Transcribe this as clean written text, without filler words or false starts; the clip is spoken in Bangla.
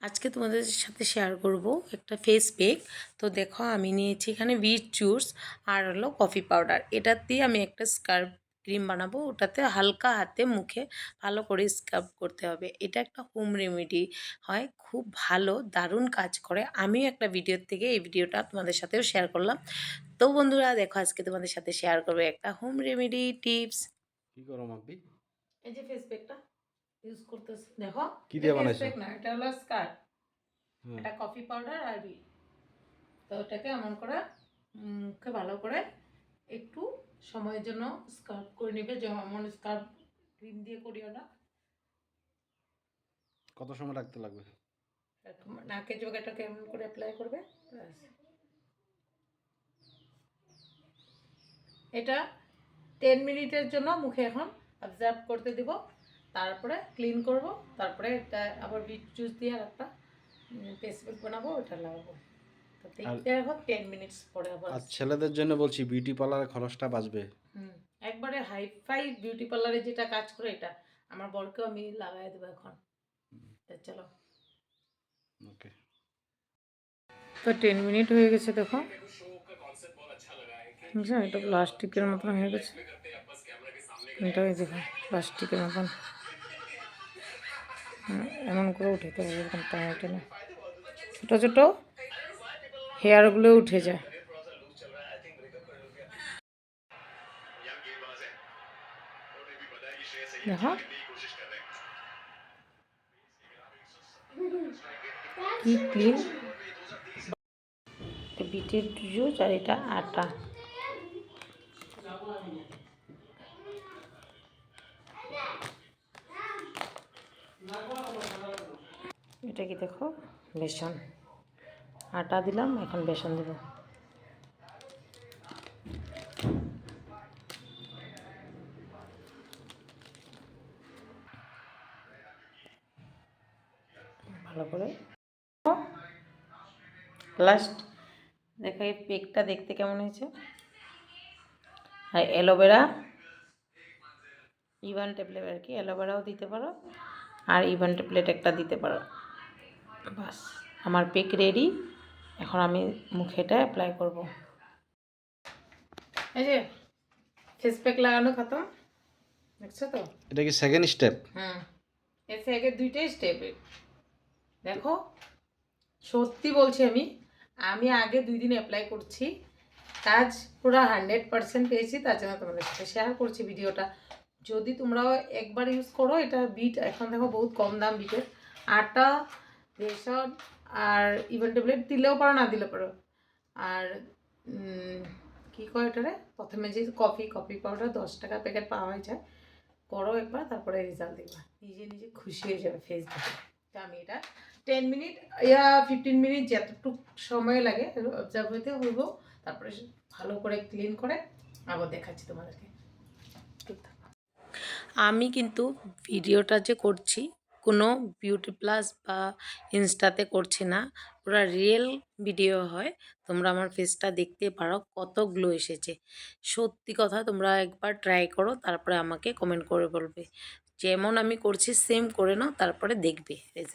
আজকে তোমাদের সাথে শেয়ার করব একটা ফেস প্যাক। তো দেখো আমি নিয়েছি এখানে বিট জুস আর হলো কফি পাউডার। এটা দিয়ে আমি একটা স্কার্ব ক্রিম বানাবো। ওটাতে হালকা হাতে মুখে ভালো করে স্ক্রাব করতে হবে। এটা একটা হোম রেমেডি হয়, খুব ভালো দারুণ কাজ করে। আমিও একটা ভিডিওর থেকে এই ভিডিওটা তোমাদের সাথেও শেয়ার করলাম। তো বন্ধুরা দেখো আজকে তোমাদের সাথে শেয়ার করবো একটা হোম রেমেডি টিপস। কি করো মাম্পি? এই যে ফেস প্যাকটা ইউজ করতেছি, দেখো কি এটা দিয়ে ফেস বানাইছো? প্যাক না, এটা হলো স্কার্ব। হ্যাঁ। এটা কফি পাউডার আর বিট। তো ওটাকে এমন করে মুখে ভালো করে একটু সময়ের জন্য স্কার্ব করে নেবে, যেমন স্কার্ব ক্রিম দিয়ে করি ওটা। কত সময় রাখতে লাগবে? এরকম নাকের জায়গাটাকে এমন করে অ্যাপ্লাই করবে। ব্যাস। এটা 10 মিনিটের জন্য মুখে এখন অবজার্ভ করতে দিব, তারপরে ক্লিন করব। তারপরে এটা আবার বিট জুস দিয়ে আর একটা ফেস প্যাক বানাবো, ওটা লাগাবো। তো আর দেখতে এখন 10 মিনিটস পরে আবার আর আসছি। ছেলেদের জন্য বলছি, বিউটি পার্লারের খরচটা বাঁচবে। হুম, একবারে হাইফাই বিউটি পার্লারে যেটা কাজ করে এটা আমার বরকেও আমি লাগাই দেবো এখন। তো চলো। ওকে। তো 10 মিনিট হয়ে গেছে, দেখো। বুঝছো, এটা প্লাস্টিকের মতন হয়ে গেছে। এটাই দেখো, প্লাস্টিকের মতন। এমন করে উঠাতে হবে, এরকম টানা টেনে ছোটো ছোটো হেয়ারগুলো উঠে যায়। দেখো কি ক্লিন। বিটের জুস আর এটা আটা। এটা কি দেখো, বেসন। আটা দিলাম, এখন বেসন দেব। ভালো করে লাস্ট দেখো এই পেকটা দেখতে কেমন হয়েছে। আর অ্যালোভেরা, ইভান ট্যাবলেট আর কি, অ্যালোভেরাও দিতে পারো আর ইভান ট্যাবলেট একটা দিতে পারো। বাস, আমার পেক রেডি। এখন আমি মুখে এটা অ্যাপ্লাই করব। এই যে ফেস প্যাক লাগানো খতম, দেখছো তো। এটা কি সেকেন্ড স্টেপ? হুম, এর থেকে দুইটাই স্টেপ। দেখো সত্যি বলছি, আমি আমি আগে 2 দিন অ্যাপ্লাই করছি, কাজ পুরো 100% পেয়েছি। তার জন্য তোমাদের সাথে শেয়ার করছি ভিডিওটা। যদি তোমরাও একবার ইউজ করো। এটা বিট এখন দেখো বহুত কম দাম বিটের। আটা, বেসন আর ইভেন ট্যাবলেট দিলেও পারো, না দিলেও পারো। আর কী কয় এটারে, প্রথমে যে কফি পাউডার 10 টাকা প্যাকেট পাওয়া যায়, করো একবার, তারপরে রেজাল্ট দেখবা, নিজে নিজে খুশি হয়ে যাবে ফেস দেখে। তো আমি এটা 10 মিনিট ইয়া 15 মিনিট যতটুকু সময় লাগে অবজার্ভ হইতে হইব। তারপরে ভালো করে ক্লিন করে আবার দেখাচ্ছি তোমাদেরকে। আমি কিন্তু ভিডিওটা যে করছি কোনো বিউটি প্লাস বা ইনস্টাতে করছি না, পুরো রিয়েল ভিডিও হয়। তোমরা আমার ফেসটা দেখতে পারো কত গ্লো এসেছে। সত্যি কথা, তোমরা একবার ট্রাই করো, তারপরে আমাকে কমেন্ট করে বলবে। যেমন আমি করছি সেম করে নাও, তারপরে দেখবে রেজাল্ট।